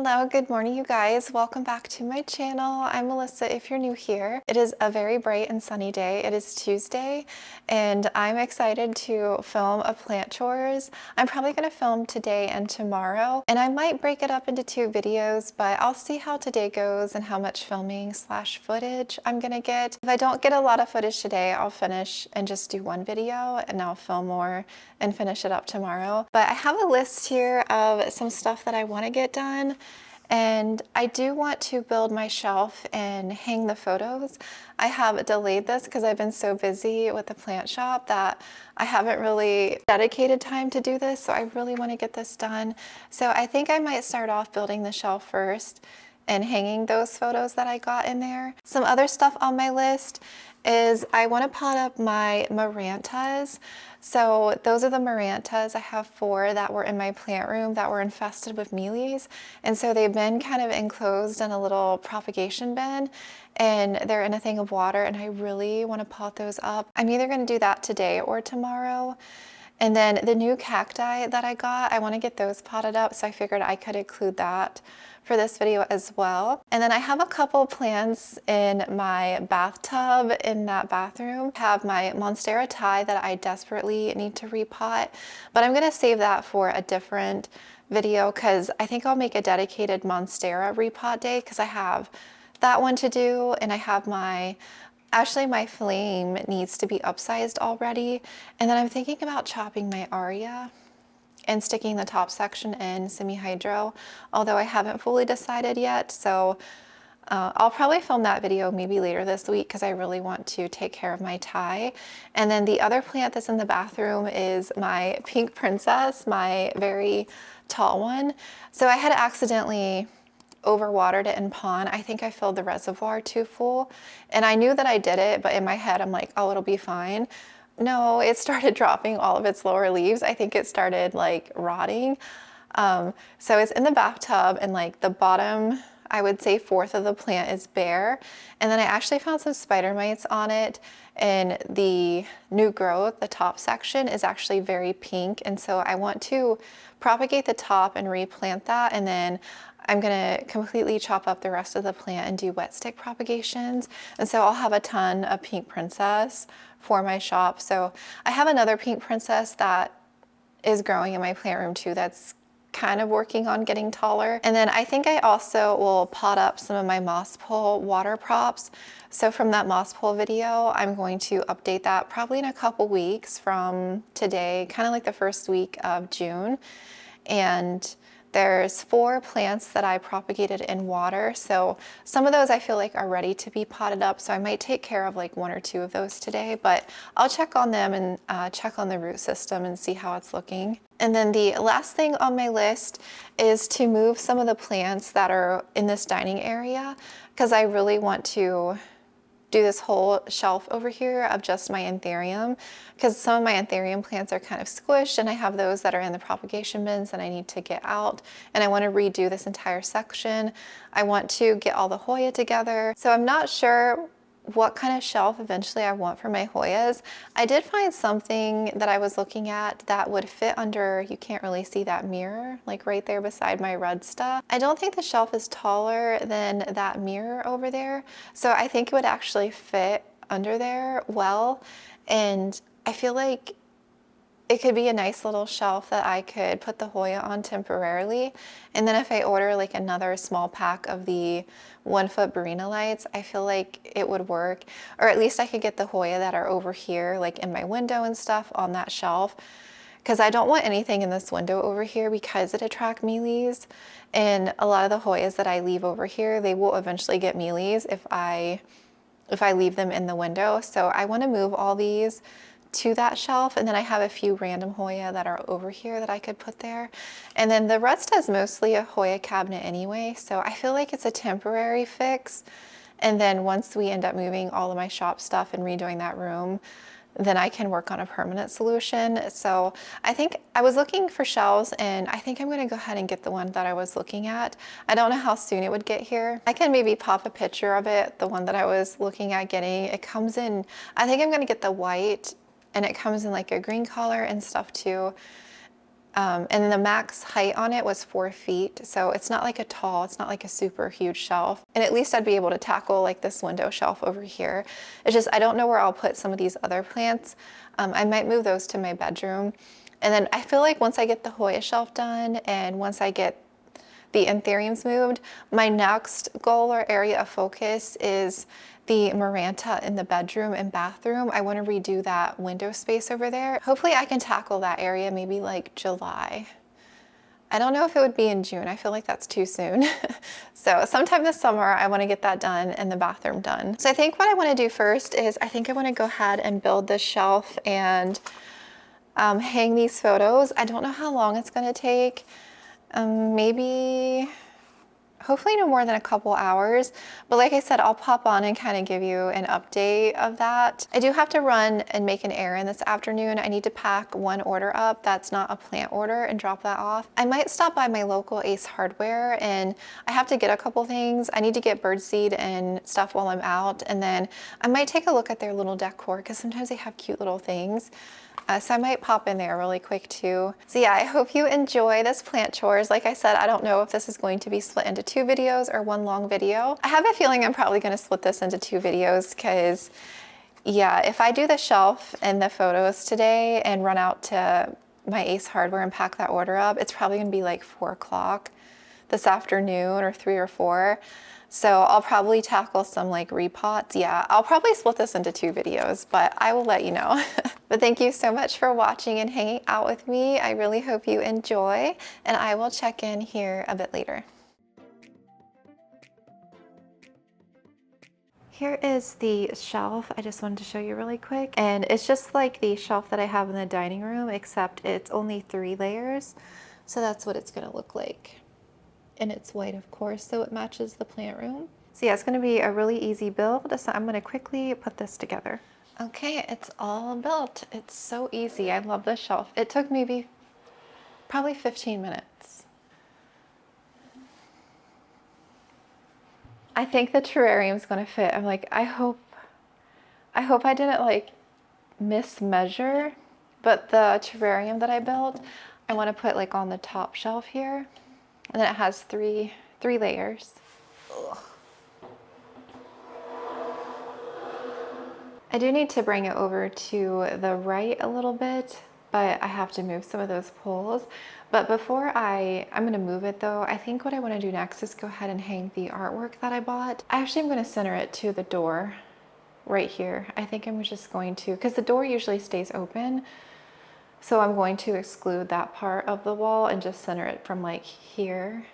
Hello, good morning you guys. Welcome back to my channel. I'm Melissa if you're new here. It is a very bright and sunny day. It is Tuesday and I'm excited to film a plant chores. I'm probably going to film today and tomorrow, and I might break it up into 2 videos, but I'll see how today goes and how much filming / footage I'm going to get. If I don't get a lot of footage today, I'll finish and just do 1 video and I'll film more and finish it up tomorrow. But I have a list here of some stuff that I want to get done. And I do want to build my shelf and hang the photos. I have delayed this because I've been so busy with the plant shop that I haven't really dedicated time to do this. So I really want to get this done. So I think I might start off building the shelf first and hanging those photos that I got in there. Some other stuff on my list is I want to pot up my marantas. So those are the marantas. I have 4 that were in my plant room that were infested with mealies. And so they've been kind of enclosed in a little propagation bin, and they're in a thing of water, and I really want to pot those up. I'm either going to do that today or tomorrow. And then the new cacti that I got, I want to get those potted up, so I figured I could include that for this video as well. And then I have a couple plants in my bathtub in that bathroom. I have my monstera Thai that I desperately need to repot, but I'm going to save that for a different video because I think I'll make a dedicated monstera repot day because I have that one to do, and I have actually my flame needs to be upsized already. And then I'm thinking about chopping my aria and sticking the top section in semi-hydro, although I haven't fully decided yet. So I'll probably film that video maybe later this week because I really want to take care of my Thai. And then the other plant that's in the bathroom is my pink princess, my very tall one. So I had accidentally overwatered it in pond. I think I filled the reservoir too full, and I knew that I did it, but in my head I'm like, oh, it'll be fine. No, it started dropping all of its lower leaves. I think it started like rotting. So it's in the bathtub, and like the bottom, I would say 1/4 of the plant is bare. And then I actually found some spider mites on it, and the new growth, the top section, is actually very pink. And so I want to propagate the top and replant that, and then I'm gonna completely chop up the rest of the plant and do wet stick propagations. And so I'll have a ton of pink princess for my shop. So I have another pink princess that is growing in my plant room too that's kind of working on getting taller. And then I think I also will pot up some of my moss pole water props. So from that moss pole video, I'm going to update that probably in a couple weeks from today, kind of like the first week of June. And there's 4 plants that I propagated in water. So some of those I feel like are ready to be potted up. So I might take care of like 1 or 2 of those today, but I'll check on them and check on the root system and see how it's looking. And then the last thing on my list is to move some of the plants that are in this dining area, because I really want to do this whole shelf over here of just my anthurium, because some of my anthurium plants are kind of squished, and I have those that are in the propagation bins that I need to get out, and I want to redo this entire section. I want to get all the Hoya together. So I'm not sure what kind of shelf eventually I want for my Hoyas. I did find something that I was looking at that would fit under, you can't really see that mirror, like right there beside my red stuff. I don't think the shelf is taller than that mirror over there, so I think it would actually fit under there well, and I feel like it could be a nice little shelf that I could put the Hoya on temporarily. And then if I order like another small pack of the 1-foot Barina lights, I feel like it would work. Or at least I could get the Hoya that are over here, like in my window and stuff, on that shelf. Because I don't want anything in this window over here because it attracts mealies. And a lot of the Hoyas that I leave over here, they will eventually get mealies if I leave them in the window. So I want to move all these to that shelf, and then I have a few random Hoya that are over here that I could put there. And then the rest is mostly a Hoya cabinet anyway, so I feel like it's a temporary fix. And then once we end up moving all of my shop stuff and redoing that room, then I can work on a permanent solution. So I think I was looking for shelves, and I think I'm gonna go ahead and get the one that I was looking at. I don't know how soon it would get here. I can maybe pop a picture of it, the one that I was looking at getting. It comes in, I think I'm gonna get the white, and it comes in like a green color and stuff too. And the max height on it was 4 feet. So it's not like it's not like a super huge shelf. And at least I'd be able to tackle like this window shelf over here. It's just, I don't know where I'll put some of these other plants. I might move those to my bedroom. And then I feel like once I get the Hoya shelf done and once I get the anthuriums moved, my next goal or area of focus is the Maranta in the bedroom and bathroom. I want to redo that window space over there. Hopefully I can tackle that area maybe like July. I don't know if it would be in June. I feel like that's too soon. So sometime this summer, I want to get that done and the bathroom done. So I think what I want to do first is I think I want to go ahead and build this shelf and hang these photos. I don't know how long it's going to take. Maybe, hopefully no more than a couple hours. But like I said, I'll pop on and kind of give you an update of that. I do have to run and make an errand this afternoon. I need to pack one order up that's not a plant order and drop that off. I might stop by my local Ace Hardware and I have to get a couple things. I need to get birdseed and stuff while I'm out. And then I might take a look at their little decor because sometimes they have cute little things. So I might pop in there really quick too. So yeah, I hope you enjoy this plant chores. Like I said, I don't know if this is going to be split into 2 videos or 1 long video. I have a feeling I'm probably going to split this into 2 videos because yeah, if I do the shelf and the photos today and run out to my Ace Hardware and pack that order up, it's probably going to be like 4 o'clock this afternoon or 3 or 4. So I'll probably tackle some like repots. Yeah, I'll probably split this into 2 videos, but I will let you know. But thank you so much for watching and hanging out with me. I really hope you enjoy, and I will check in here a bit later. Here is the shelf I just wanted to show you really quick. And it's just like the shelf that I have in the dining room, except it's only 3 layers. So that's what it's gonna look like. And it's white, of course, so it matches the plant room. So yeah, it's gonna be a really easy build. So I'm gonna quickly put this together. Okay, it's all built. It's so easy. I love this shelf. It took maybe probably 15 minutes. I think the terrarium's gonna fit. I'm like, I hope I didn't like mismeasure, but the terrarium that I built, I wanna put like on the top shelf here. And then it has three layers. Ugh. I do need to bring it over to the right a little bit, but I have to move some of those poles. But before I'm gonna move it though, I think what I wanna do next is go ahead and hang the artwork that I bought. I actually am gonna center it to the door right here. I think I'm just going to, because the door usually stays open. So I'm going to exclude that part of the wall and just center it from like here.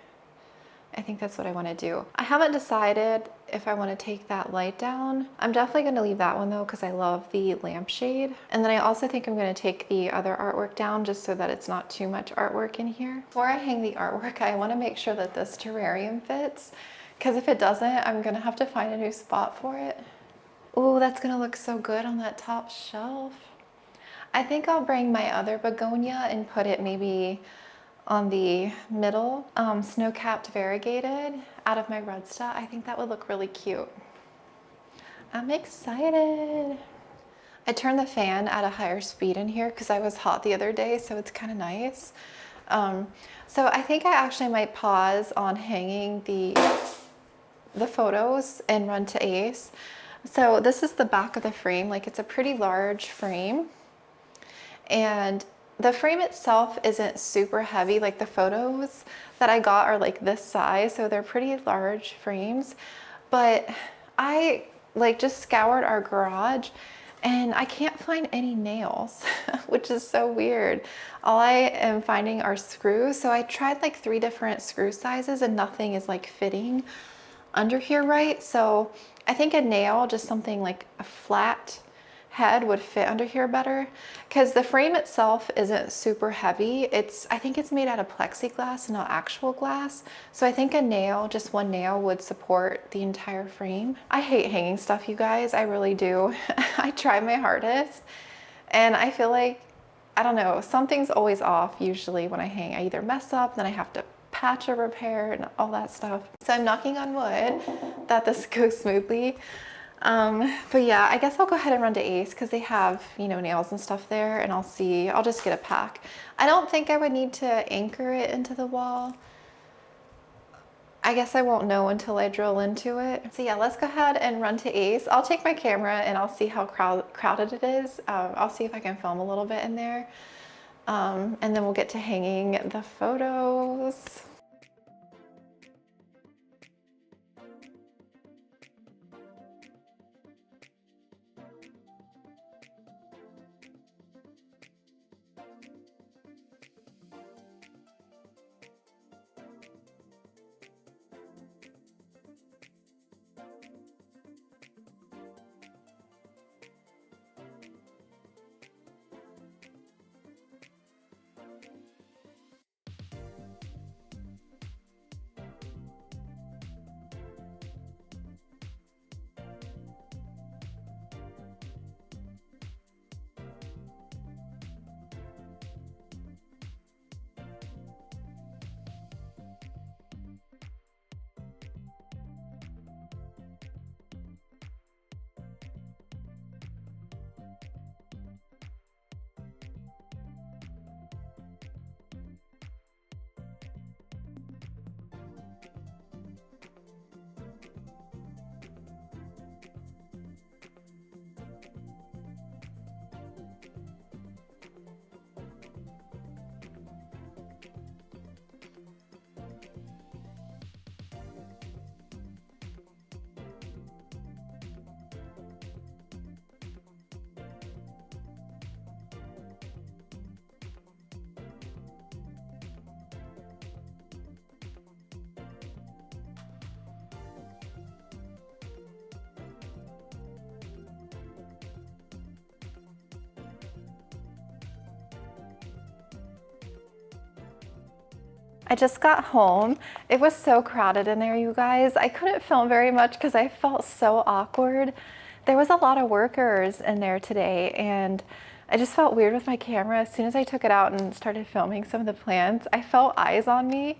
I think that's what I want to do. I haven't decided if I want to take that light down. I'm definitely going to leave that one though because I love the lampshade. And then I also think I'm going to take the other artwork down just so that it's not too much artwork in here. Before I hang the artwork, I want to make sure that this terrarium fits because if it doesn't, I'm going to have to find a new spot for it. Oh, that's going to look so good on that top shelf. I think I'll bring my other begonia and put it maybe on the middle, snow-capped variegated out of my rhodesta. I think that would look really cute. I'm excited. I turned the fan at a higher speed in here because I was hot the other day, so it's kind of nice. So I think I actually might pause on hanging the photos and run to Ace. So this is the back of the frame. Like it's a pretty large frame. And the frame itself isn't super heavy. Like the photos that I got are like this size, so they're pretty large frames. But I like just scoured our garage and I can't find any nails, which is so weird. All I am finding are screws. So I tried like 3 different screw sizes and nothing is like fitting under here right. So I think a nail, just something like a flat head would fit under here better because the frame itself isn't super heavy. I think it's made out of plexiglass, not actual glass. So I think a nail, just 1 nail would support the entire frame. I hate hanging stuff, you guys. I really do. I try my hardest and I feel like, I don't know, something's always off usually when I hang. I either mess up, then I have to patch or repair and all that stuff. So I'm knocking on wood that this goes smoothly. But yeah, I guess I'll go ahead and run to Ace because they have, you know, nails and stuff there, and I'll just get a pack. I don't think I would need to anchor it into the wall. I guess I won't know until I drill into it. So yeah, let's go ahead and run to Ace. I'll take my camera and I'll see how crowded it is. I'll see if I can film a little bit in there. And then we'll get to hanging the photos. I just got home. It was so crowded in there, you guys. I couldn't film very much because I felt so awkward. There was a lot of workers in there today, and I just felt weird with my camera. As soon as I took it out and started filming some of the plants, I felt eyes on me.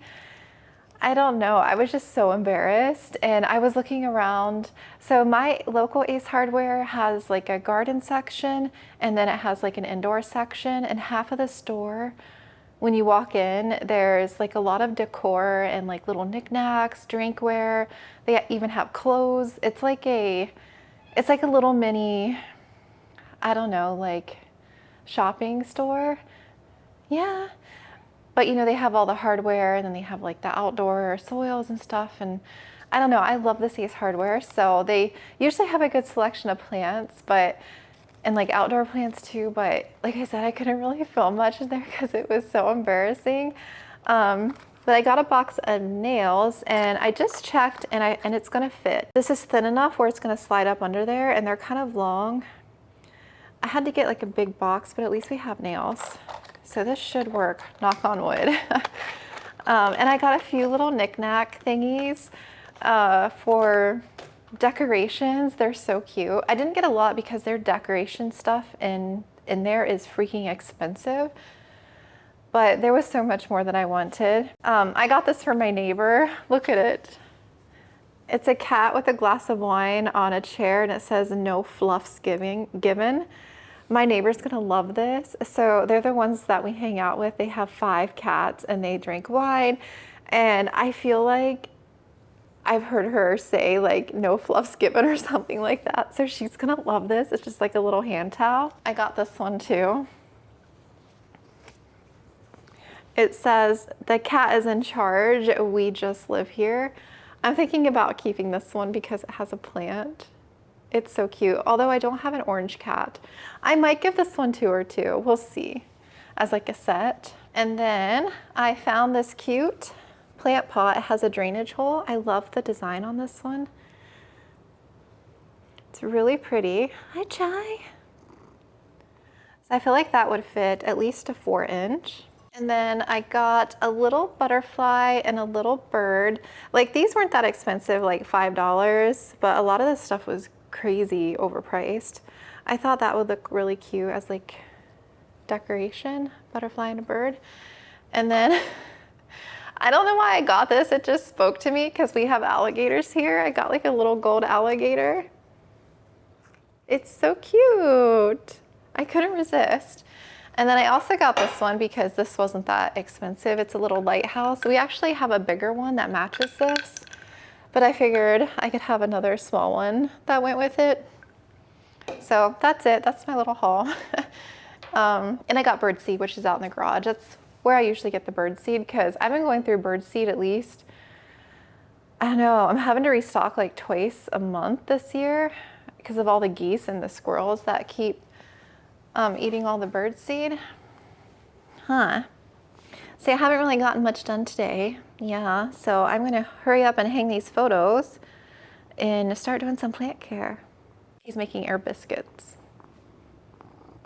I don't know, I was just so embarrassed, and I was looking around. So my local Ace Hardware has like a garden section, and then it has like an indoor section, and half of the store, when you walk in, there's like a lot of decor and like little knickknacks, drinkware. They even have clothes. It's like a little mini, I don't know, like shopping store. Yeah. But you know, they have all the hardware, and then they have like the outdoor soils and stuff. And I don't know, I love this Ace Hardware. So they usually have a good selection of plants, and like outdoor plants too, but like I said, I couldn't really film much in there because it was so embarrassing. But I got a box of nails, and I just checked, and it's gonna fit. This is thin enough where it's gonna slide up under there, and they're kind of long. I had to get like a big box, but at least we have nails. So this should work, knock on wood. And I got a few little knickknack thingies for decorations. They're so cute. I didn't get a lot because their decoration stuff in there is freaking expensive, but there was so much more that I wanted. I got this for my neighbor. Look at it. It's a cat with a glass of wine on a chair, and it says "No fluffs given." My neighbor's gonna love this. So they're the ones that we hang out with. They have 5 cats and they drink wine, and I feel like I've heard her say like "no fluffs given" or something like that. So she's gonna love this. It's just like a little hand towel. I got this one too. It says "the cat is in charge. We just live here." I'm thinking about keeping this one because it has a plant. It's so cute. Although I don't have an orange cat. I might give this one to her too. We'll see. As like a set. And then I found this cute plant pot. It has a drainage hole. I love the design on this one. It's really pretty. Hi, Chai. So I feel like that would fit at least a 4-inch. And then I got a little butterfly and a little bird. Like these weren't that expensive, like $5, but a lot of this stuff was crazy overpriced. I thought that would look really cute as like decoration, butterfly and a bird. And then I don't know why I got this. It just spoke to me because we have alligators here. I got like a little gold alligator. It's so cute. I couldn't resist. And then I also got this one because this wasn't that expensive. It's a little lighthouse. We actually have a bigger one that matches this, but I figured I could have another small one that went with it. So that's it. That's my little haul. And I got birdseed, which is out in the garage. That's where I usually get the birdseed because I've been going through birdseed at least, I don't know, I'm having to restock like twice a month this year because of all the geese and the squirrels that keep eating all the birdseed. Huh. See, I haven't really gotten much done today. Yeah, so I'm gonna hurry up and hang these photos and start doing some plant care. He's making air biscuits.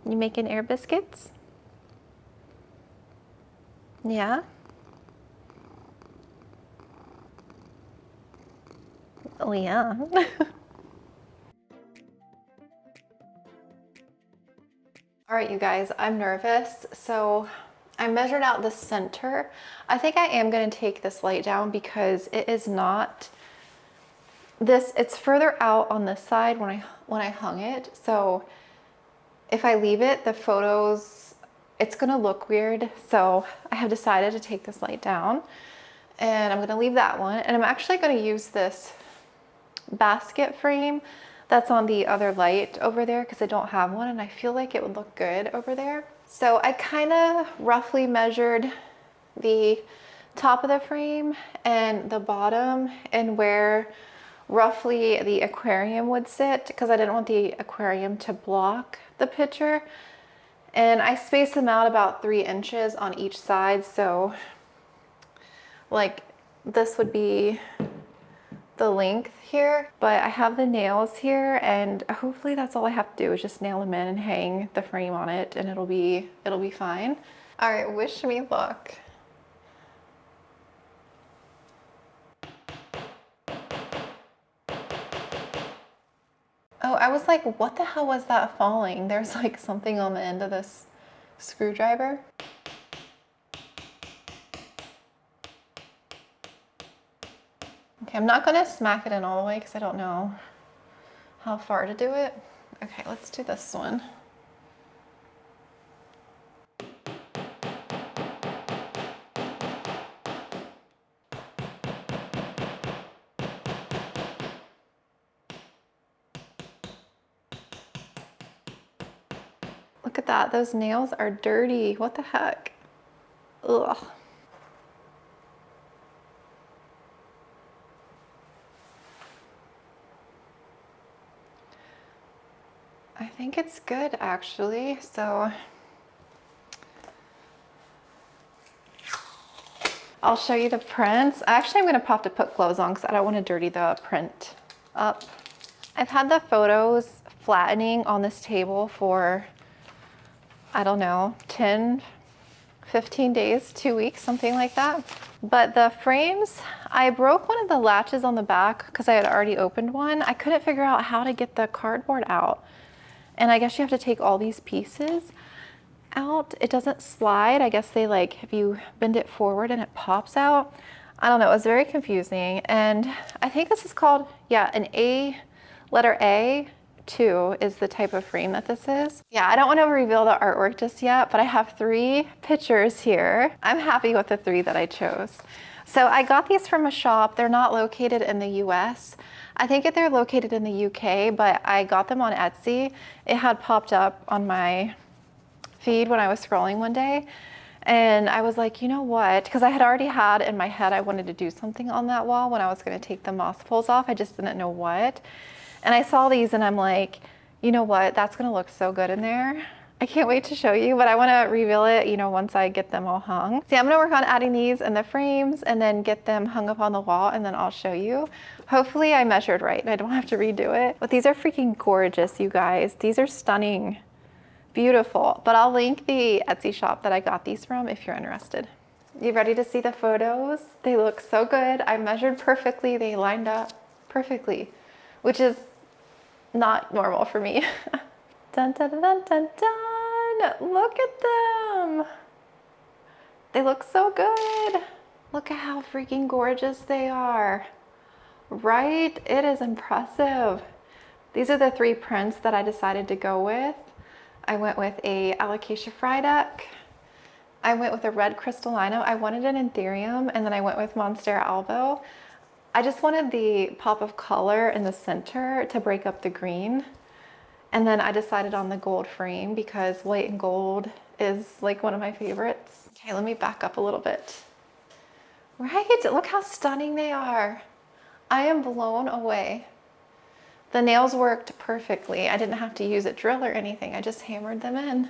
You making air biscuits? Yeah? Oh yeah. All right, you guys, I'm nervous. So I measured out the center. I think I am gonna take this light down because it is not this, it's further out on this side when I hung it. So if I leave it, the photos, it's gonna look weird. So I have decided to take this light down and I'm gonna leave that one. And I'm actually gonna use this basket frame that's on the other light over there because I don't have one and I feel like it would look good over there. So I kind of roughly measured the top of the frame and the bottom and where roughly the aquarium would sit because I didn't want the aquarium to block the picture. And I spaced them out about 3 inches on each side. So like this would be the length here, but I have the nails here and hopefully that's all I have to do is just nail them in and hang the frame on it and it'll be fine. All right, wish me luck. Oh, I was like, what the hell was that falling? There's like something on the end of this screwdriver. Okay, I'm not gonna smack it in all the way because I don't know how far to do it. Okay, let's do this one. Look at that, those nails are dirty. What the heck? Ugh. I think it's good actually. So I'll show you the prints. Actually, I'm gonna have to put gloves on because I don't want to dirty the print up. I've had the photos flattening on this table for, I don't know, 10, 15 days, 2 weeks, something like that. But the frames, I broke one of the latches on the back because I had already opened one. I couldn't figure out how to get the cardboard out. And I guess you have to take all these pieces out. It doesn't slide. I guess they like, if you bend it forward and it pops out. I don't know, it was very confusing. And I think this is called, yeah, an A, letter A2 is the type of frame that this is. Yeah, I don't want to reveal the artwork just yet, but I have 3 pictures here. I'm happy with the 3 that I chose. So I got these from a shop. They're not located in the US. I think that they're located in the UK, but I got them on Etsy. It had popped up on my feed when I was scrolling one day. And I was like, you know what? Because I had already had in my head, I wanted to do something on that wall when I was going to take the moss poles off. I just didn't know what. And I saw these and I'm like, you know what? That's going to look so good in there. I can't wait to show you, but I want to reveal it, you know, once I get them all hung. See, I'm going to work on adding these in the frames and then get them hung up on the wall and then I'll show you. Hopefully I measured right and I don't have to redo it. But these are freaking gorgeous, you guys. These are stunning. Beautiful. But I'll link the Etsy shop that I got these from if you're interested. You ready to see the photos? They look so good. I measured perfectly. They lined up perfectly, which is not normal for me. Dun, dun, dun, dun, dun, dun. Look at them. They look so good. Look at how freaking gorgeous they are. Right? It is impressive. These are the 3 prints that I decided to go with. I went with a Alocasia Frydek. I went with a red crystallino. I wanted an Anthurium, and then I went with Monstera Albo. I just wanted the pop of color in the center to break up the green. And then I decided on the gold frame because white and gold is like one of my favorites. Okay, let me back up a little bit. Right, look how stunning they are. I am blown away. The nails worked perfectly. I didn't have to use a drill or anything. I just hammered them in.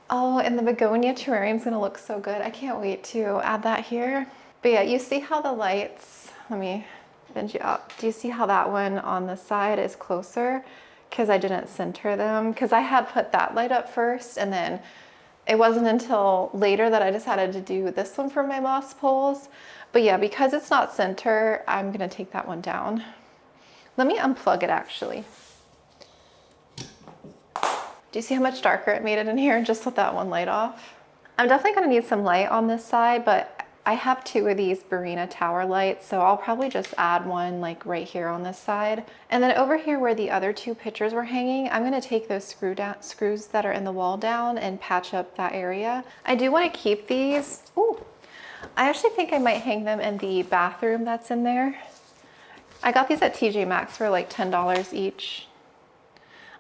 Oh, and the begonia terrarium is gonna look so good. I can't wait to add that here. But yeah, you see how the lights, let me bend you up. Do you see how that one on the side is closer? Because I didn't center them. Because I had put that light up first, and then it wasn't until later that I decided to do this one for my moss poles. But yeah, because it's not center, I'm gonna take that one down. Let me unplug it actually. Do you see how much darker it made it in here just with that one light off? I'm definitely gonna need some light on this side, but I have 2 of these Barina tower lights, so I'll probably just add one like right here on this side. And then over here where the other 2 pictures were hanging, I'm gonna take those screws that are in the wall down and patch up that area. I do wanna keep these. Ooh, I actually think I might hang them in the bathroom that's in there. I got these at TJ Maxx for like $10 each.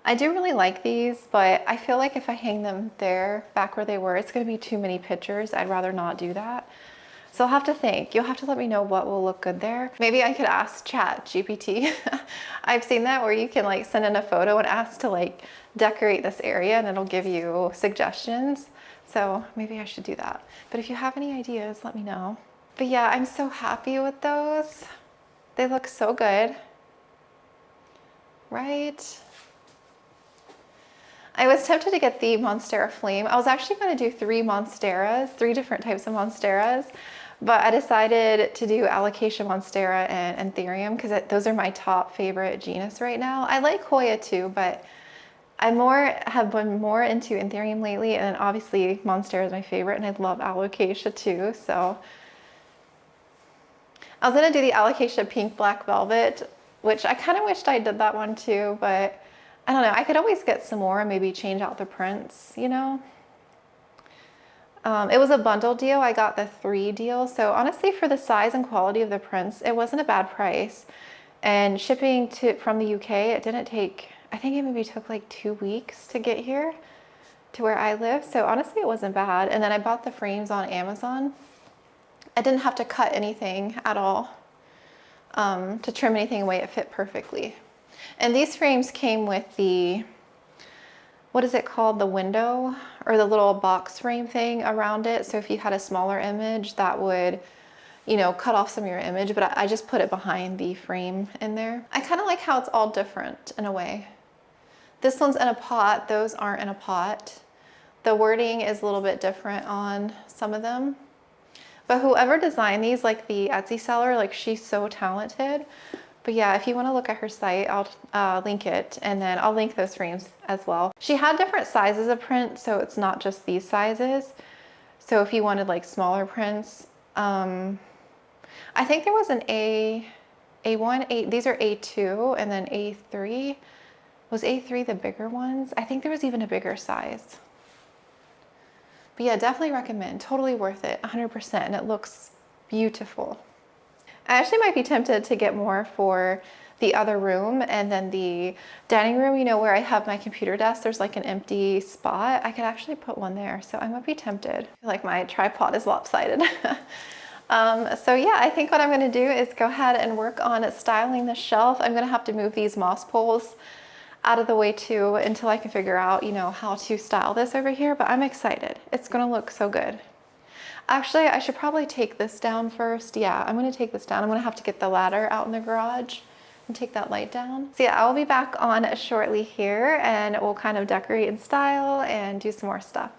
I do really like these, but I feel like if I hang them there, back where they were, it's gonna be too many pictures. I'd rather not do that. So I'll have to think. You'll have to let me know what will look good there. Maybe I could ask Chat GPT. I've seen that where you can like send in a photo and ask to like decorate this area and it'll give you suggestions. So maybe I should do that. But if you have any ideas, let me know. But yeah, I'm so happy with those. They look so good, right? I was tempted to get the Monstera Flame. I was actually going to do 3 Monsteras, 3 different types of Monsteras, but I decided to do Alocasia Monstera and Anthurium because those are my top favorite genus right now. I like Hoya too, but I have been more into Anthurium lately, and then obviously Monstera is my favorite, and I love Alocasia too. So I was going to do the Alocasia Pink Black Velvet, which I kind of wished I did that one too, but I don't know, I could always get some more and maybe change out the prints, you know? It was a bundle deal. I got the 3 deal. So honestly, for the size and quality of the prints, it wasn't a bad price. And shipping from the UK, it didn't take, I think it maybe took like 2 weeks to get here to where I live. So honestly, it wasn't bad. And then I bought the frames on Amazon. I didn't have to cut anything at all to trim anything away. It fit perfectly. And these frames came with the, what is it called? The window or the little box frame thing around it. So if you had a smaller image, that would, you know, cut off some of your image, but I just put it behind the frame in there. I kind of like how it's all different in a way. This one's in a pot, those aren't in a pot. The wording is a little bit different on some of them. But whoever designed these, like the Etsy seller, like she's so talented. But yeah, if you want to look at her site, I'll link it, and then I'll link those frames as well. She had different sizes of print, so it's not just these sizes. So if you wanted like smaller prints, I think there was an A1, these are A2, and then A3. Was A3 the bigger ones? I think there was even a bigger size. But yeah, definitely recommend. Totally worth it, 100%, and it looks beautiful. I actually might be tempted to get more for the other room, and then the dining room, you know, where I have my computer desk, there's like an empty spot. I could actually put one there, so I might be tempted. I feel like my tripod is lopsided. So yeah, I think what I'm gonna do is go ahead and work on styling the shelf. I'm gonna have to move these moss poles out of the way too until I can figure out, you know, how to style this over here, but I'm excited. It's gonna look so good. Actually, I should probably take this down first. Yeah, I'm gonna take this down. I'm gonna have to get the ladder out in the garage and take that light down. So yeah, I'll be back on shortly here, and we'll kind of decorate and style and do some more stuff.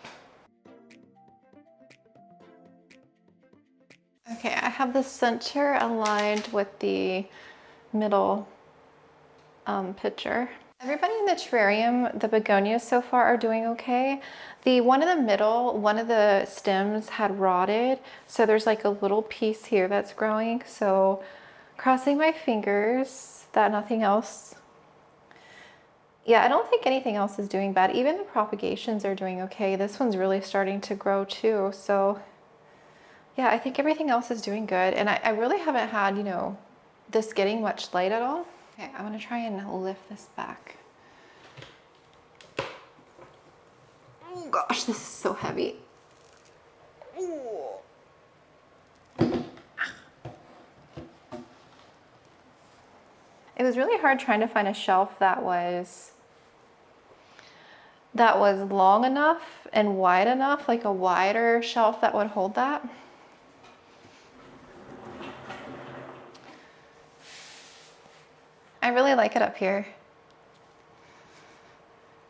Okay, I have the center aligned with the middle picture. Everybody in the terrarium, the begonias so far are doing okay. The one in the middle, one of the stems had rotted, so there's like a little piece here that's growing. So crossing my fingers that nothing else Yeah, I don't think anything else is doing bad. Even the propagations are doing okay. This one's really starting to grow too. So yeah, I think everything else is doing good. And I really haven't had, you know, this getting much light at all. Okay, I'm gonna try and lift this back. Oh gosh, this is so heavy. Ooh. It was really hard trying to find a shelf that was long enough and wide enough, like a wider shelf that would hold that. I really like it up here.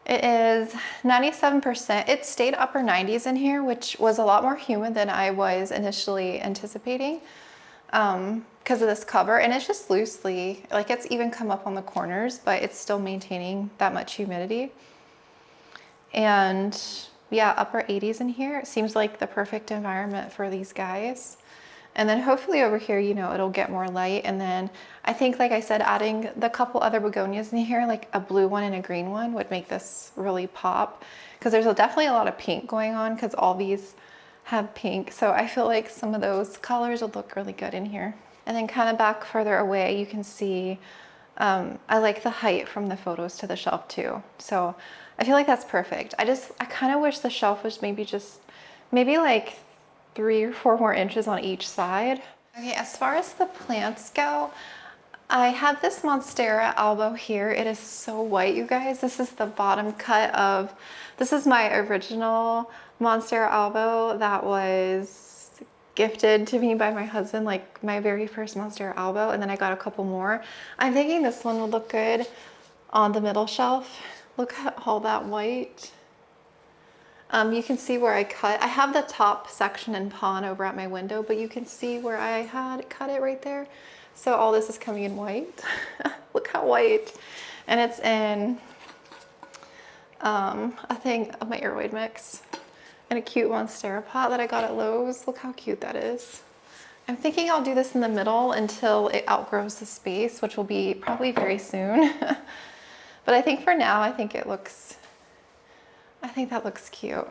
It is 97%. It stayed upper 90s in here, which was a lot more humid than I was initially anticipating because of this cover. And it's just loosely, like it's even come up on the corners, but it's still maintaining that much humidity. And yeah, upper 80s in here. It seems like the perfect environment for these guys. And then hopefully over here, you know, it'll get more light. And then I think, like I said, adding the couple other begonias in here, like a blue one and a green one, would make this really pop. Because there's definitely a lot of pink going on because all these have pink. So I feel like some of those colors would look really good in here. And then kind of back further away, you can see I like the height from the photos to the shelf too. So I feel like that's perfect. I kind of wish the shelf was maybe like 3 or 4 more inches on each side. Okay, as far as the plants go, I have this Monstera albo here. It is so white, you guys. This is the bottom cut of, this is my original Monstera albo that was gifted to me by my husband, like my very first Monstera albo, and then I got a couple more. I'm thinking this one would look good on the middle shelf. Look at all that white. You can see where I cut. I have the top section in pawn over at my window, but you can see where I had cut it right there. So all this is coming in white. Look how white. And it's in a thing of my airwood mix and a cute Monstera pot that I got at Lowe's. Look how cute that is. I'm thinking I'll do this in the middle until it outgrows the space, which will be probably very soon. But I think for now, I think that looks cute.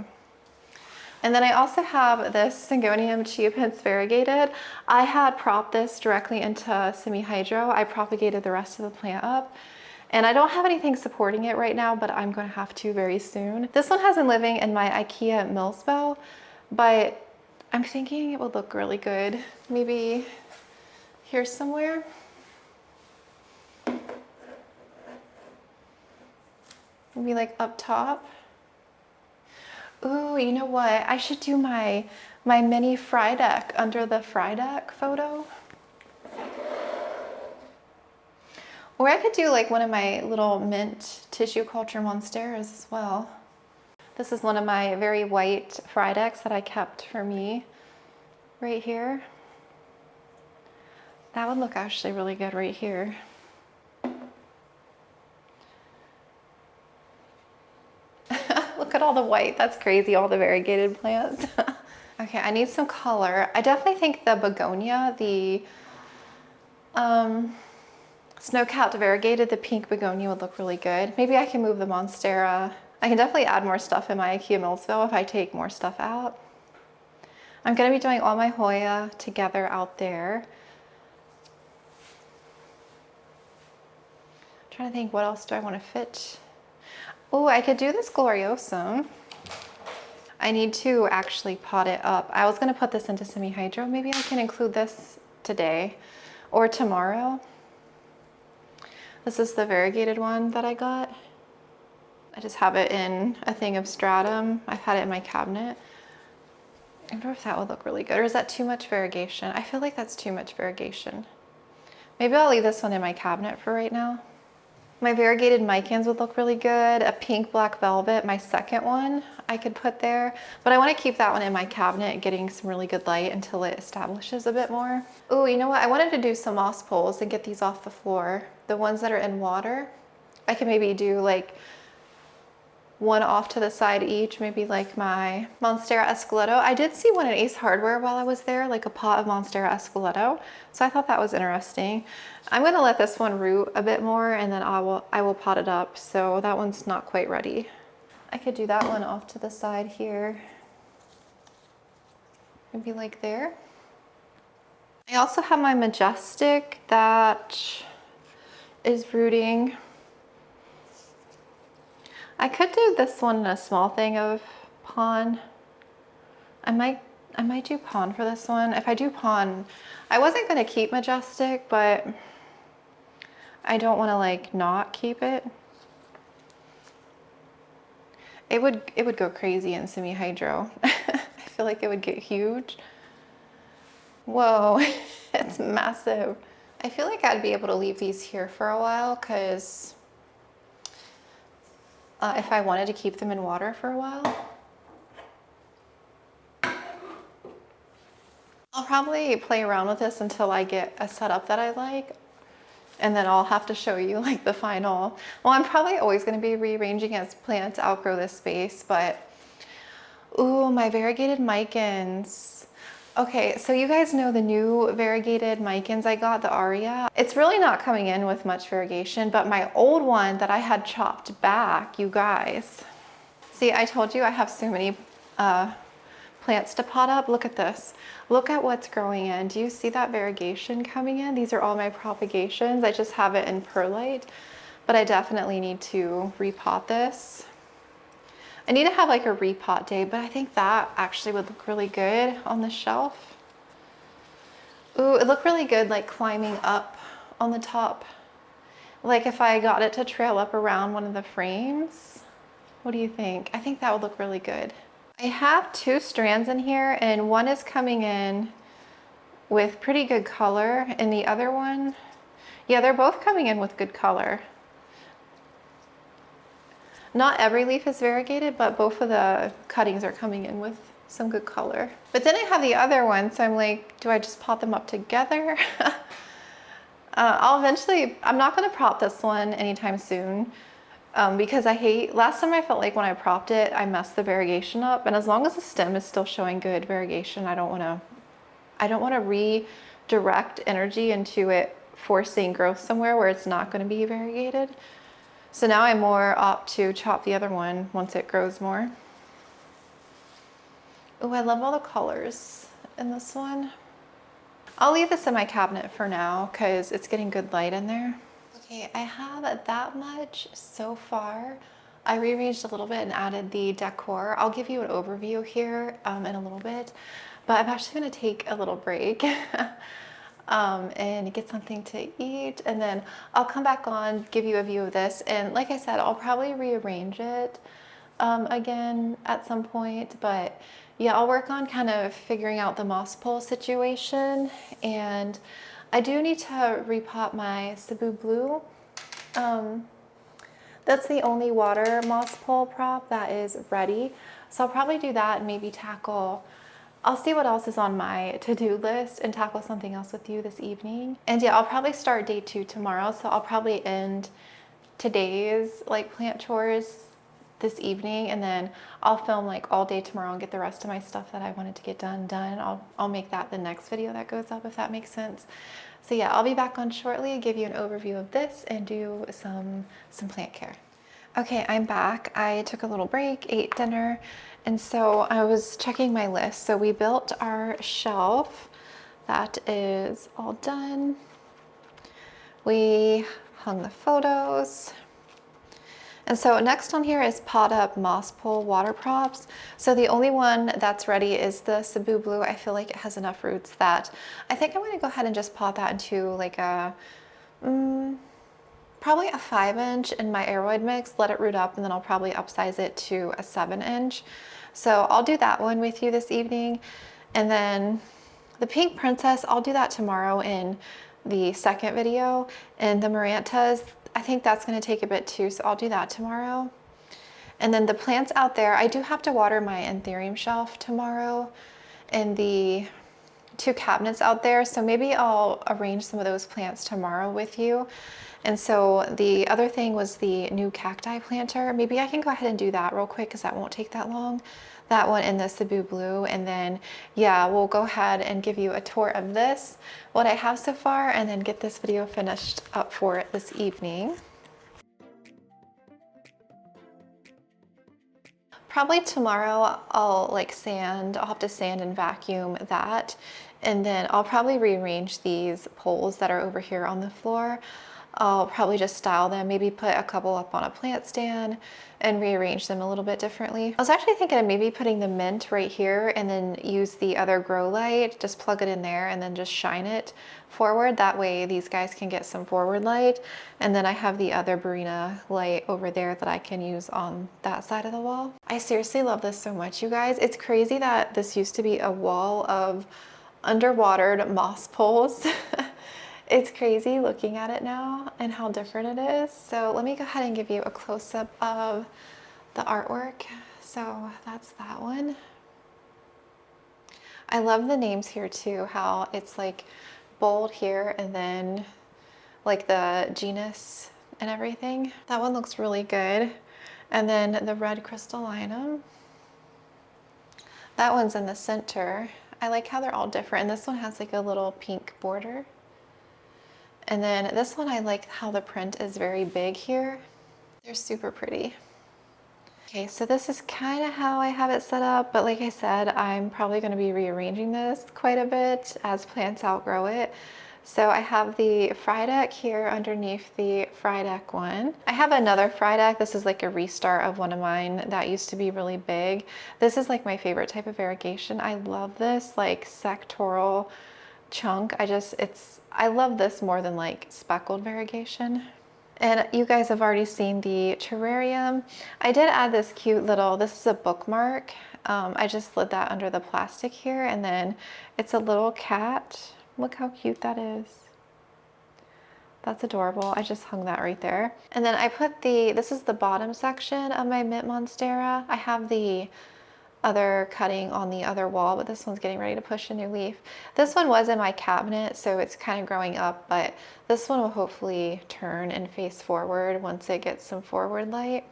And then I also have this Syngonium Chiapince variegated. I had propped this directly into semi-hydro. I propagated the rest of the plant up. And I don't have anything supporting it right now, but I'm going to have to very soon. This one has been living in my IKEA Millsbell, but I'm thinking it would look really good. Maybe here somewhere. Maybe like up top. Ooh, you know what? I should do my mini fry deck under the fry deck photo. Or I could do like one of my little mint tissue culture monsteras as well. This is one of my very white fry decks that I kept for me right here. That would look actually really good right here. Look at all the white. That's crazy, all the variegated plants. Okay, I need some color. I definitely think the begonia, the snow-capped variegated, the pink begonia would look really good. Maybe I can move the Monstera. I can definitely add more stuff in my IKEA Millsville if I take more stuff out. I'm gonna be doing all my Hoya together out there. I'm trying to think, what else do I want to fit? Oh, I could do this Gloriosum. I need to actually pot it up. I was gonna put this into semi-hydro. Maybe I can include this today or tomorrow. This is the variegated one that I got. I just have it in a thing of stratum. I've had it in my cabinet. I wonder if that would look really good, or is that too much variegation? I feel like that's too much variegation. Maybe I'll leave this one in my cabinet for right now. My variegated micans would look really good. A pink black velvet, my second one, I could put there. But I want to keep that one in my cabinet, getting some really good light until it establishes a bit more. Oh, you know what? I wanted to do some moss poles and get these off the floor. The ones that are in water. I could maybe do like one off to the side each, maybe like my Monstera Esqueleto. I did see one at Ace Hardware while I was there, like a pot of Monstera Esqueleto. So I thought that was interesting. I'm gonna let this one root a bit more and then I will pot it up. So that one's not quite ready. I could do that one off to the side here. Maybe like there. I also have my Majestic that is rooting. I could do this one in a small thing of pawn. I might do pawn for this one. If I do pawn, I wasn't gonna keep Majestic, but I don't wanna like not keep it. It would go crazy in semi-hydro. I feel like it would get huge. Whoa, it's massive. I feel like I'd be able to leave these here for a while because if I wanted to keep them in water for a while. I'll probably play around with this until I get a setup that I like, and then I'll have to show you like the final. Well, I'm probably always going to be rearranging as plants outgrow this space, but ooh, my variegated micans. Okay, so you guys know the new variegated micans I got, the Aria. It's really not coming in with much variegation, but my old one that I had chopped back, you guys. See, I told you I have so many plants to pot up. Look at this. Look at what's growing in. Do you see that variegation coming in? These are all my propagations. I just have it in perlite, but I definitely need to repot this. I need to have like a repot day, but I think that actually would look really good on the shelf. Ooh, it looked really good like climbing up on the top. Like if I got it to trail up around one of the frames. What do you think? I think that would look really good. I have two strands in here and one is coming in with pretty good color and the other one, yeah, they're both coming in with good color. Not every leaf is variegated, but both of the cuttings are coming in with some good color. But then I have the other one, so I'm like, do I just pot them up together? I'll eventually, I'm not gonna prop this one anytime soon because last time I felt like when I propped it, I messed the variegation up. And as long as the stem is still showing good variegation, I don't wanna redirect energy into it forcing growth somewhere where it's not gonna be variegated. So now I more opt to chop the other one once it grows more. Oh, I love all the colors in this one. I'll leave this in my cabinet for now because it's getting good light in there. Okay, I have that much so far. I rearranged a little bit and added the decor. I'll give you an overview here in a little bit, but I'm actually gonna take a little break. And get something to eat, and then I'll come back on, give you a view of this, and like I said, I'll probably rearrange it again at some point, but yeah, I'll work on kind of figuring out the moss pole situation, and I do need to repot my Cebu blue. That's the only water moss pole prop that is ready, so I'll probably do that and maybe tackle, I'll see what else is on my to-do list and tackle something else with you this evening. And yeah, I'll probably start day 2 tomorrow. So I'll probably end today's like plant chores this evening, and then I'll film like all day tomorrow and get the rest of my stuff that I wanted to get done. I'll make that the next video that goes up, if that makes sense. So yeah, I'll be back on shortly, give you an overview of this and do some plant care. Okay, I'm back. I took a little break, ate dinner, and so I was checking my list. So we built our shelf. That is all done. We hung the photos. And so next on here is pot up moss pole water props. So the only one that's ready is the Cebu blue. I feel like it has enough roots that I think I'm gonna go ahead and just pot that into like a, probably a 5-inch in my aeroid mix, let it root up, and then I'll probably upsize it to a 7-inch. So I'll do that one with you this evening. And then the pink princess, I'll do that tomorrow in the second video. And the Marantas, I think that's gonna take a bit too, so I'll do that tomorrow. And then the plants out there, I do have to water my anthurium shelf tomorrow in the two cabinets out there, so maybe I'll arrange some of those plants tomorrow with you. And so the other thing was the new cacti planter. Maybe I can go ahead and do that real quick because that won't take that long. That one in the Cebu blue. And then, yeah, we'll go ahead and give you a tour of this, what I have so far, and then get this video finished up for it this evening. Probably tomorrow I'll I'll have to sand and vacuum that. And then I'll probably rearrange these poles that are over here on the floor. I'll probably just style them, maybe put a couple up on a plant stand and rearrange them a little bit differently. I was actually thinking of maybe putting the mint right here and then use the other grow light, just plug it in there and then just shine it forward. That way these guys can get some forward light. And then I have the other Barina light over there that I can use on that side of the wall. I seriously love this so much, you guys. It's crazy that this used to be a wall of underwatered moss poles. It's crazy looking at it now and how different it is. So let me go ahead and give you a close-up of the artwork. So that's that one. I love the names here too, how it's like bold here and then like the genus and everything. That one looks really good. And then the red crystallinum. That one's in the center. I like how they're all different. And this one has like a little pink border. And then this one, I like how the print is very big here. They're super pretty. Okay, so this is kind of how I have it set up, but like I said, I'm probably going to be rearranging this quite a bit as plants outgrow it. So I have the fry deck here underneath the fry deck one. I have another fry deck. This is like a restart of one of mine that used to be really big. This is like my favorite type of variegation. I love this like sectoral chunk. I love this more than like speckled variegation. And you guys have already seen the terrarium. I did add this cute little, this is a bookmark. I just slid that under the plastic here, and then it's a little cat. Look how cute that is. That's adorable. I just hung that right there. And then I put this is the bottom section of my mint monstera. I have the other cutting on the other wall, but this one's getting ready to push a new leaf. This one was in my cabinet, so it's kind of growing up, but this one will hopefully turn and face forward once it gets some forward light.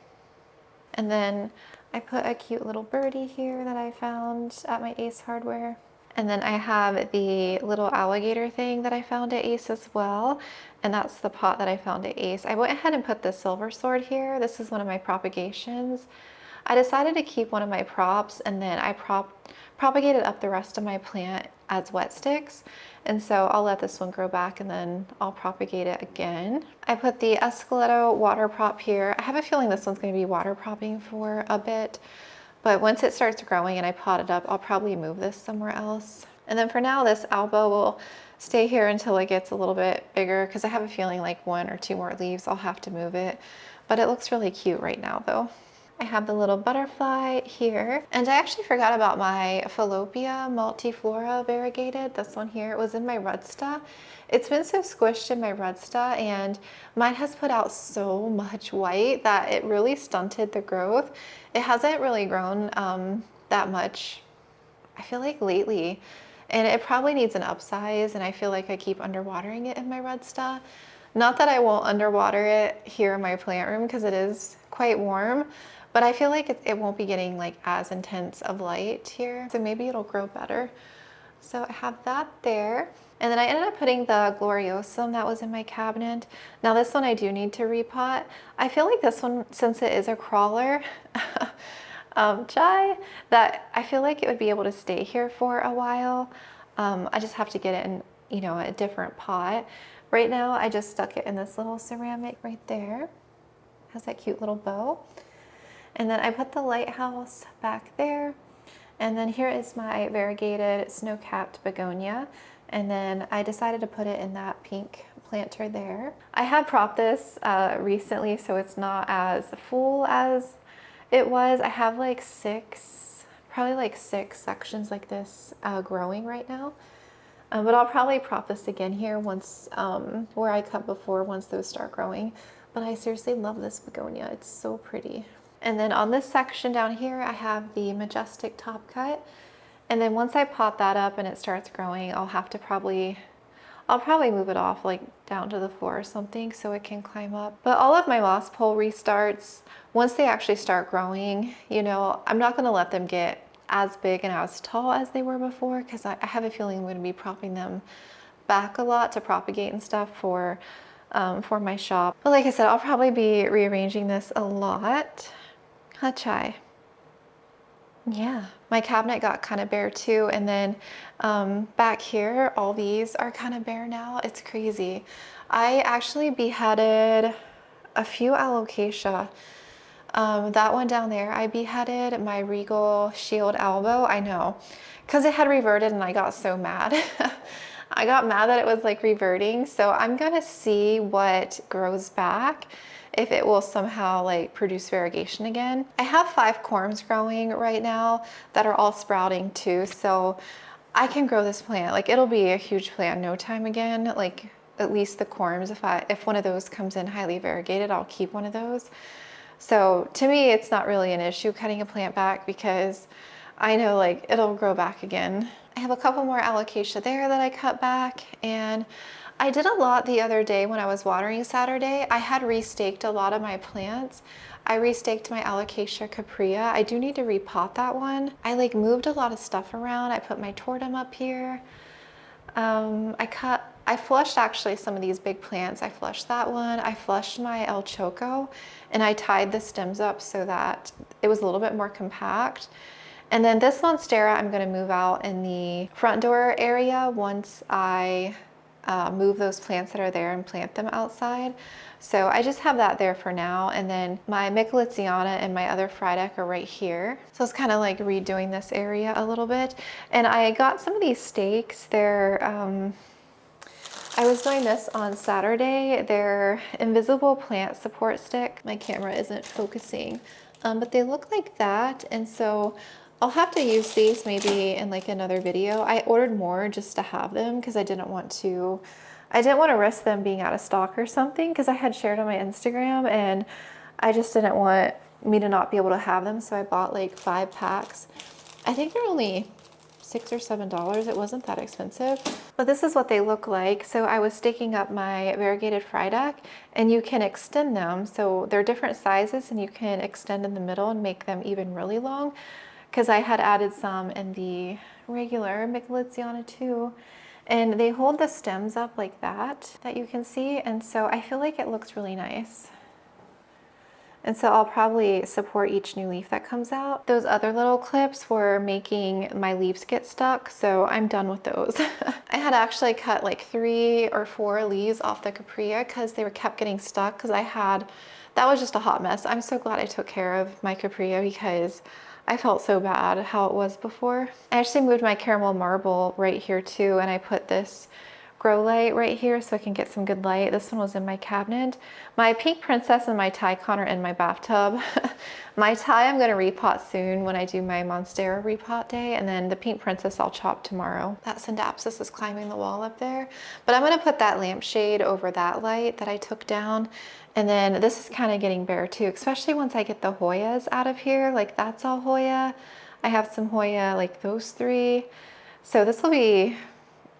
And then I put a cute little birdie here that I found at my Ace Hardware. And then I have the little alligator thing that I found at Ace as well. And that's the pot that I found at Ace. I went ahead and put the silver sword here. This is one of my propagations. I decided to keep one of my props, and then I propagated up the rest of my plant as wet sticks. And so I'll let this one grow back and then I'll propagate it again. I put the Esqueleto water prop here. I have a feeling this one's going to be water propping for a bit, but once it starts growing and I pot it up, I'll probably move this somewhere else. And then for now, this elbow will stay here until it gets a little bit bigger, because I have a feeling like 1 or 2 more leaves, I'll have to move it. But it looks really cute right now though. I have the little butterfly here, and I actually forgot about my Fallopia multiflora variegated. This one here, it was in my Rudsta. It's been so squished in my Rudsta, and mine has put out so much white that it really stunted the growth. It hasn't really grown that much, I feel like, lately, and it probably needs an upsize, and I feel like I keep underwatering it in my Rudsta. Not that I won't underwater it here in my plant room because it is quite warm, but I feel like it won't be getting like as intense of light here. So maybe it'll grow better. So I have that there. And then I ended up putting the Gloriosum that was in my cabinet. Now this one I do need to repot. I feel like this one, since it is a crawler, that I feel like it would be able to stay here for a while. I just have to get it in, you know, a different pot. Right now I just stuck it in this little ceramic right there. Has that cute little bow. And then I put the lighthouse back there. And then here is my variegated snow-capped begonia. And then I decided to put it in that pink planter there. I have propped this recently, so it's not as full as it was. I have like probably like 6 sections like this growing right now. But I'll probably prop this again here once, where I cut before, once those start growing. But I seriously love this begonia. It's so pretty. And then on this section down here, I have the Majestic Top Cut. And then once I pot that up and it starts growing, I'll probably move it off like down to the floor or something so it can climb up. But all of my moss pole restarts, once they actually start growing, you know, I'm not gonna let them get as big and as tall as they were before, because I have a feeling I'm gonna be propping them back a lot to propagate and stuff for my shop. But like I said, I'll probably be rearranging this a lot. Hachai. Yeah, my cabinet got kind of bare too. And then back here, all these are kind of bare now. It's crazy. I actually beheaded a few alocasia. That one down there, I beheaded my Regal Shield Elbow. I know, because it had reverted and I got so mad. I got mad that it was like reverting. So I'm gonna see what grows back, if it will somehow like produce variegation again. I have 5 corms growing right now that are all sprouting too. So I can grow this plant. Like it'll be a huge plant no time again. Like at least the corms, if one of those comes in highly variegated, I'll keep one of those. So to me, it's not really an issue cutting a plant back because I know like it'll grow back again. I have a couple more alocasia there that I cut back, and I did a lot the other day when I was watering Saturday. I had restaked a lot of my plants. I restaked my alocasia caprea. I do need to repot that one. I like moved a lot of stuff around. I put my tortum up here. I flushed actually some of these big plants. I flushed that one. I flushed my El Choco, and I tied the stems up so that it was a little bit more compact. And then this Monstera I'm gonna move out in the front door area once I move those plants that are there and plant them outside. So I just have that there for now. And then my Michelitziana and my other Frydek are right here. So it's kind of like redoing this area a little bit. And I got some of these stakes. I was doing this on Saturday. They're invisible plant support stick. My camera isn't focusing, but they look like that. And so I'll have to use these maybe in like another video. I ordered more just to have them because I didn't want to risk them being out of stock or something, because I had shared on my Instagram and I just didn't want me to not be able to have them. So I bought like 5 packs. I think they're only $6 or $7. It wasn't that expensive, but this is what they look like. So I was staking up my variegated Frydek, and you can extend them. So they're different sizes and you can extend in the middle and make them even really long, because I had added some in the regular Michelitziana too. And they hold the stems up like that you can see. And so I feel like it looks really nice. And so I'll probably support each new leaf that comes out. Those other little clips were making my leaves get stuck, so I'm done with those. I had actually cut like 3 or 4 leaves off the caprea because they kept getting stuck, because that was just a hot mess. I'm so glad I took care of my caprea because I felt so bad how it was before. I actually moved my caramel marble right here too, and I put this grow light right here so I can get some good light. This one was in my cabinet. My pink princess and my Tycon are in my bathtub. My Ty I'm gonna repot soon when I do my Monstera repot day, and then the pink princess I'll chop tomorrow. That Syndapsis is climbing the wall up there, but I'm gonna put that lampshade over that light that I took down. And then this is kind of getting bare too, especially once I get the Hoyas out of here. Like that's all Hoya. I have some Hoya, like those 3. So this will be,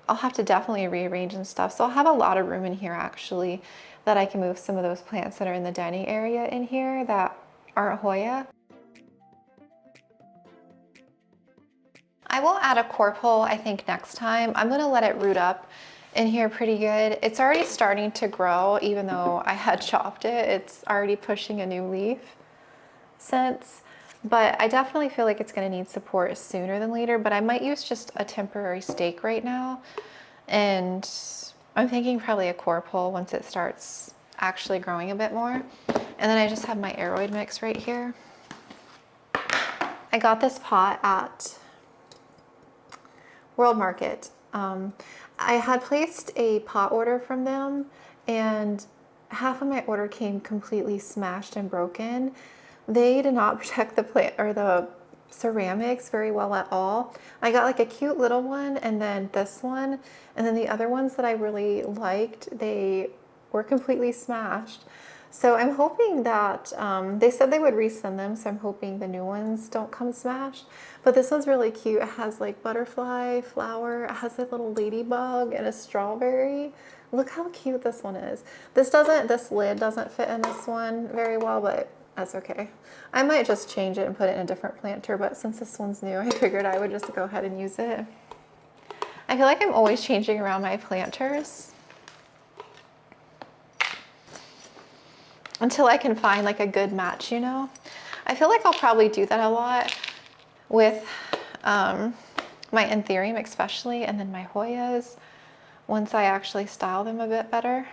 I'll have to definitely rearrange and stuff. So I'll have a lot of room in here actually that I can move some of those plants that are in the dining area in here that aren't Hoya. I will add a core pole, I think, next time. I'm gonna let it root up in here pretty good. It's already starting to grow, even though I had chopped it. It's already pushing a new leaf since. But I definitely feel like it's gonna need support sooner than later, but I might use just a temporary stake right now. And I'm thinking probably a core pole once it starts actually growing a bit more. And then I just have my aroid mix right here. I got this pot at World Market. I had placed a pot order from them, and half of my order came completely smashed and broken. They did not protect the plant or the ceramics very well at all. I got like a cute little one, and then this one, and then the other ones that I really liked, they were completely smashed. So I'm hoping that, they said they would resend them, so I'm hoping the new ones don't come smashed. But this one's really cute. It has like butterfly, flower, it has a little ladybug and a strawberry. Look how cute this one is. This lid doesn't fit in this one very well, but that's okay. I might just change it and put it in a different planter, but since this one's new, I figured I would just go ahead and use it. I feel like I'm always changing around my planters until I can find like a good match, you know? I feel like I'll probably do that a lot with my Anthurium especially, and then my Hoyas once I actually style them a bit better.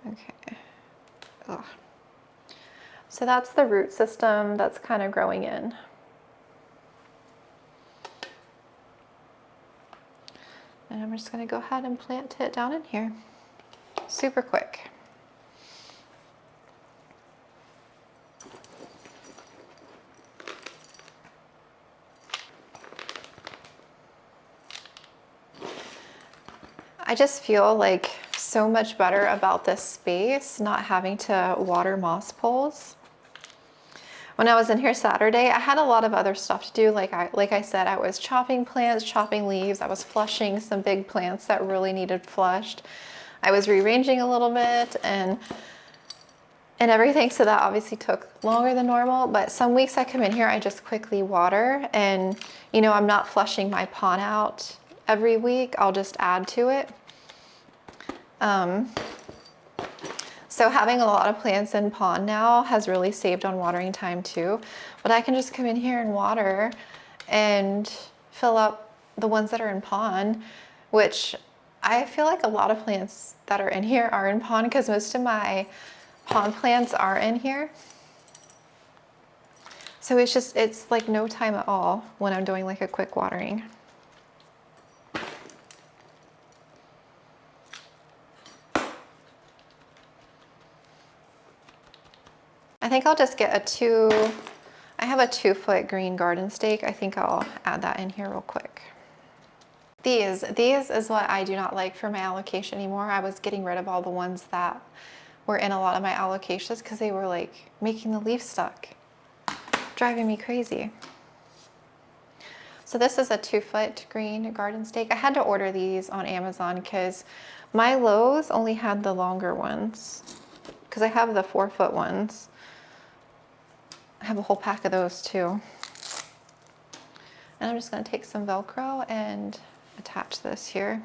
Okay. Ugh. So that's the root system that's kind of growing in. And I'm just going to go ahead and plant it down in here. Super quick. I just feel like so much better about this space, not having to water moss poles. When I was in here Saturday, I had a lot of other stuff to do. Like I said, I was chopping plants, chopping leaves. I was flushing some big plants that really needed flushed. I was rearranging a little bit and everything. So that obviously took longer than normal. But some weeks I come in here, I just quickly water, and you know, I'm not flushing my pond out every week. I'll just add to it. So having a lot of plants in pond now has really saved on watering time too. But I can just come in here and water and fill up the ones that are in pond, which I feel like a lot of plants that are in here are in pond because most of my pond plants are in here. So it's like no time at all when I'm doing like a quick watering. I think I'll just get I have a 2-foot green garden stake. I think I'll add that in here real quick. These is what I do not like for my allocation anymore. I was getting rid of all the ones that were in a lot of my allocations because they were like making the leaf stuck, driving me crazy. So this is a 2-foot green garden stake. I had to order these on Amazon because my Lowe's only had the longer ones because I have the 4-foot ones. I have a whole pack of those too. And I'm just going to take some Velcro and attach this here.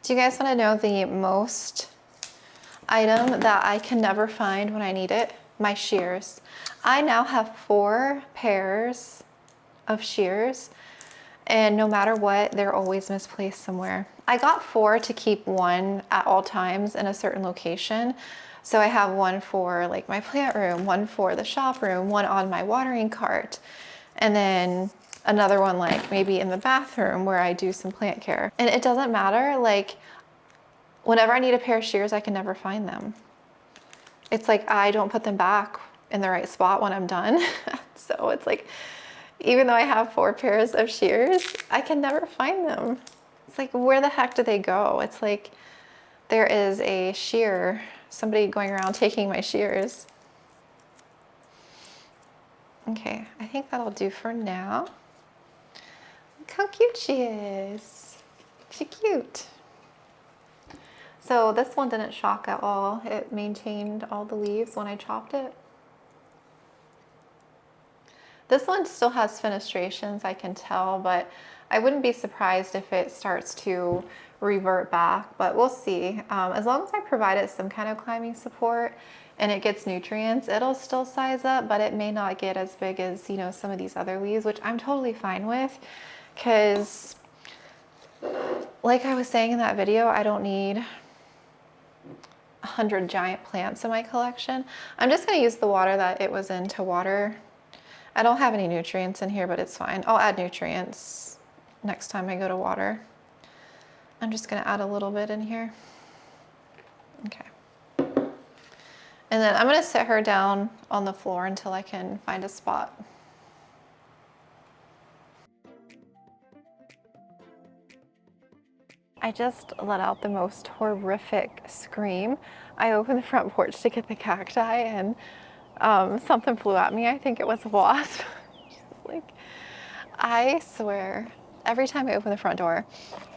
Do you guys want to know the most item that I can never find when I need it? My shears. I now have 4 pairs of shears, and no matter what, they're always misplaced somewhere. I got 4 to keep 1 at all times in a certain location. So I have 1 for like my plant room, 1 for the shop room, 1 on my watering cart, and then another one like maybe in the bathroom where I do some plant care. And it doesn't matter, like whenever I need a pair of shears, I can never find them. It's like I don't put them back in the right spot when I'm done. So it's like, even though I have 4 pairs of shears, I can never find them. It's like, where the heck do they go? It's like there is a shear, somebody going around taking my shears. Okay, I think that'll do for now. Look how cute she is. She's cute. So this one didn't shock at all. It maintained all the leaves when I chopped it. This one still has fenestrations, I can tell, but I wouldn't be surprised if it starts to revert back, but we'll see. As long as I provide it some kind of climbing support and it gets nutrients, it'll still size up, but it may not get as big as, you know, some of these other leaves, which I'm totally fine with, because like I was saying in that video, I don't need 100 giant plants in my collection. I'm just going to use the water that it was in to water. I don't have any nutrients in here, but it's fine. I'll add nutrients next time I go to water. I'm just gonna add a little bit in here. Okay. And then I'm gonna sit her down on the floor until I can find a spot. I just let out the most horrific scream. I opened the front porch to get the cacti and something flew at me. I think it was a wasp. Like, I swear, every time I open the front door.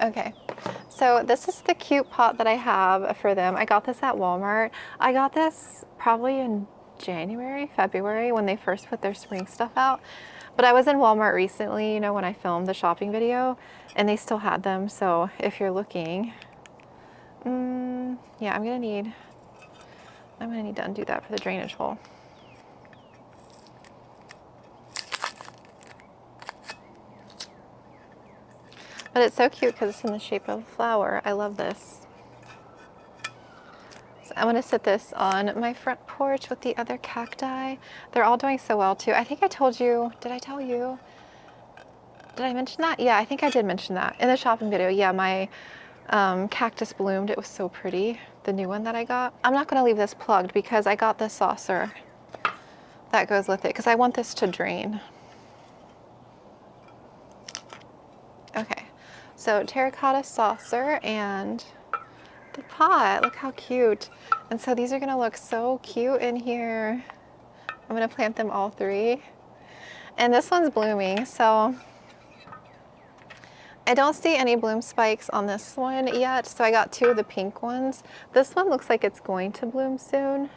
Okay, so this is the cute pot that I have for them. I got this at Walmart. I got this probably in January, February, when they first put their spring stuff out. But I was in Walmart recently, you know, when I filmed the shopping video, and they still had them. So if you're looking, yeah, I'm gonna need to undo that for the drainage hole. But it's so cute because it's in the shape of a flower. I love this. So I'm gonna sit this on my front porch with the other cacti. They're all doing so well too. I think I told you, did I tell you? Did I mention that? Yeah, I think I did mention that in the shopping video. Yeah, my cactus bloomed. It was so pretty, the new one that I got. I'm not gonna leave this plugged because I got this saucer that goes with it because I want this to drain. Okay, so terracotta saucer and the pot, look how cute. And so these are gonna look so cute in here. I'm gonna plant them all three. And this one's blooming, so I don't see any bloom spikes on this one yet, so I got two of the pink ones. This one looks like it's going to bloom soon.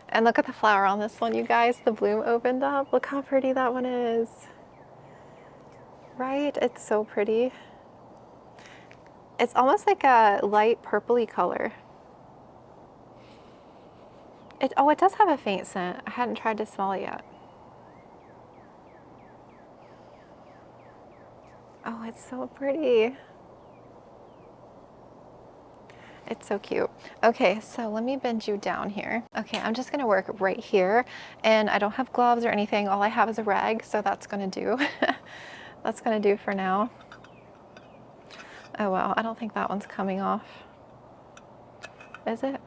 And look at the flower on this one, you guys. The bloom opened up. Look how pretty that one is. Right? It's so pretty. It's almost like a light purpley color. Oh, it does have a faint scent. I hadn't tried to smell it yet. Oh, it's so pretty. It's so cute. Okay, so let me bend you down here. Okay, I'm just gonna work right here, and I don't have gloves or anything. All I have is a rag, so that's gonna do. That's gonna do for now. Oh wow, I don't think that one's coming off. Is it?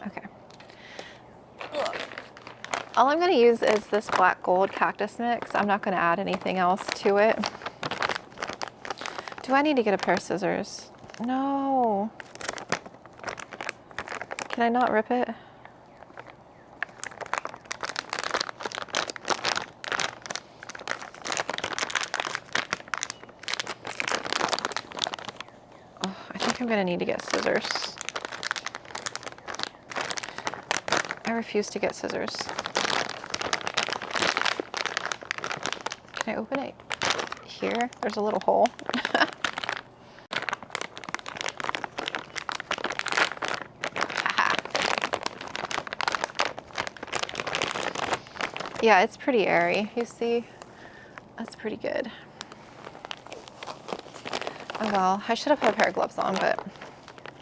Okay. All I'm gonna use is this black gold cactus mix. I'm not gonna add anything else to it. Do I need to get a pair of scissors? No. Can I not rip it? Oh, I think I'm gonna need to get scissors. I refuse to get scissors. Can I open it here? There's a little hole. Yeah, it's pretty airy. You see, that's pretty good. Oh well, I should have put a pair of gloves on, but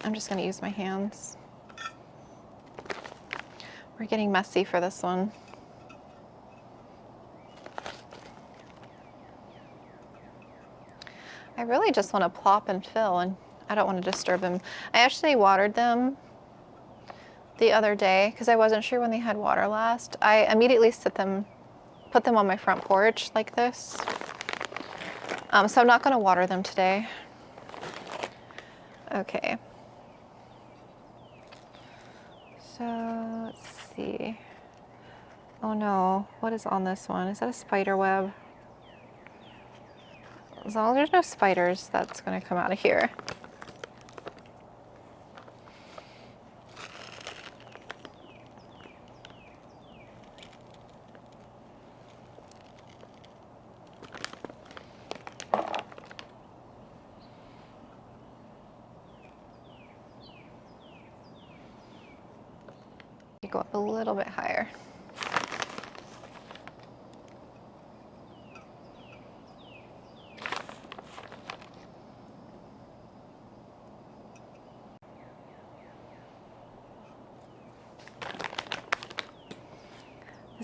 I'm just gonna use my hands. We're getting messy for this one. I really just want to plop and fill, and I don't want to disturb them. I actually watered them the other day because I wasn't sure when they had water last. I immediately put them on my front porch like this. So I'm not going to water them today. Okay. So let's see. Oh no, what is on this one? Is that a spider web? As long as there's no spiders, that's going to come out of here. You go up a little bit higher.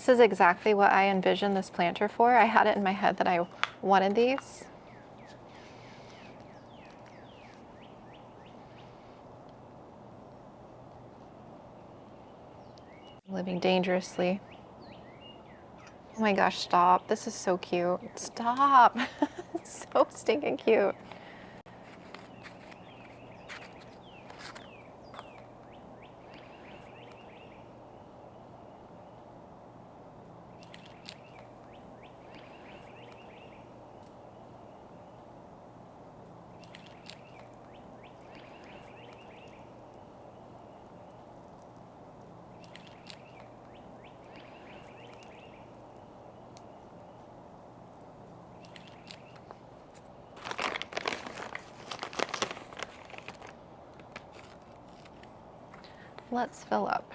This is exactly what I envisioned this planter for. I had it in my head that I wanted these. Living dangerously. Oh my gosh, stop. This is so cute. Stop. It's so stinking cute. Let's fill up.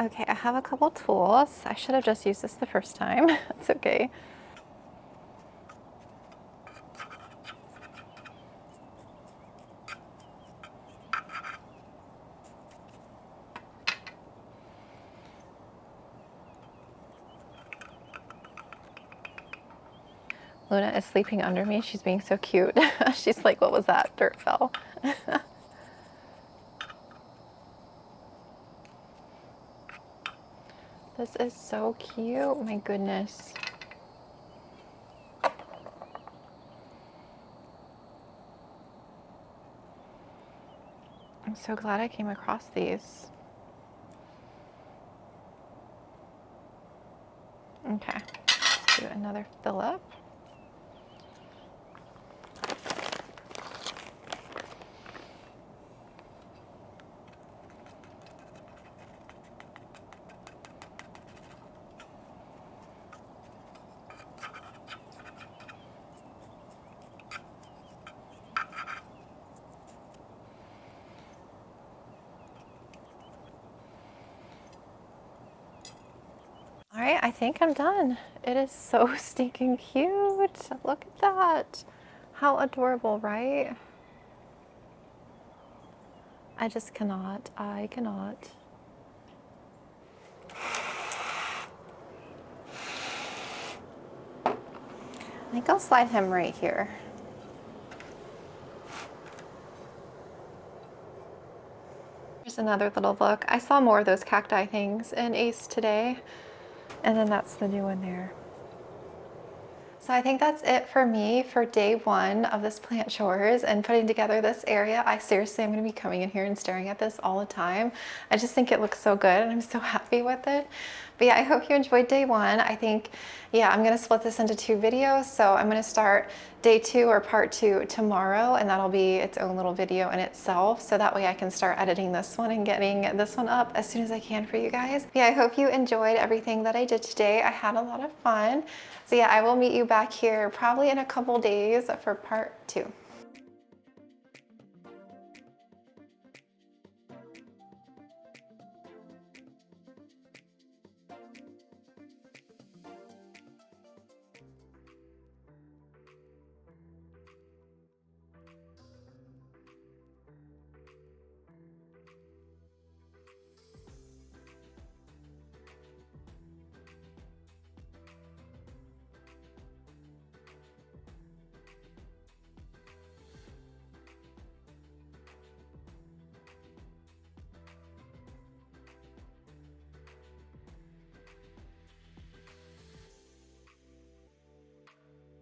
Okay, I have a couple tools. I should have just used this the first time. It's okay. Luna is sleeping under me. She's being so cute. She's like, what was that? Dirt fell. This is so cute. My goodness. I'm so glad I came across these. Okay, let's do another fill up. All right, I think I'm done. It is so stinking cute. Look at that. How adorable, right? I just cannot. I cannot. I think I'll slide him right here. Here's another little look. I saw more of those cacti things in Ace today. And then that's the new one there. So I think that's it for me for day one of this plant chores and putting together this area. I seriously am going to be coming in here and staring at this all the time. I just think it looks so good and I'm so happy with it. But yeah, I hope you enjoyed day one. I think, yeah, I'm going to split this into 2 videos. So I'm going to start day 2 or part 2 tomorrow, and that'll be its own little video in itself. So that way I can start editing this one and getting this one up as soon as I can for you guys. Yeah, I hope you enjoyed everything that I did today. I had a lot of fun. So yeah, I will meet you back here probably in a couple days for part 2.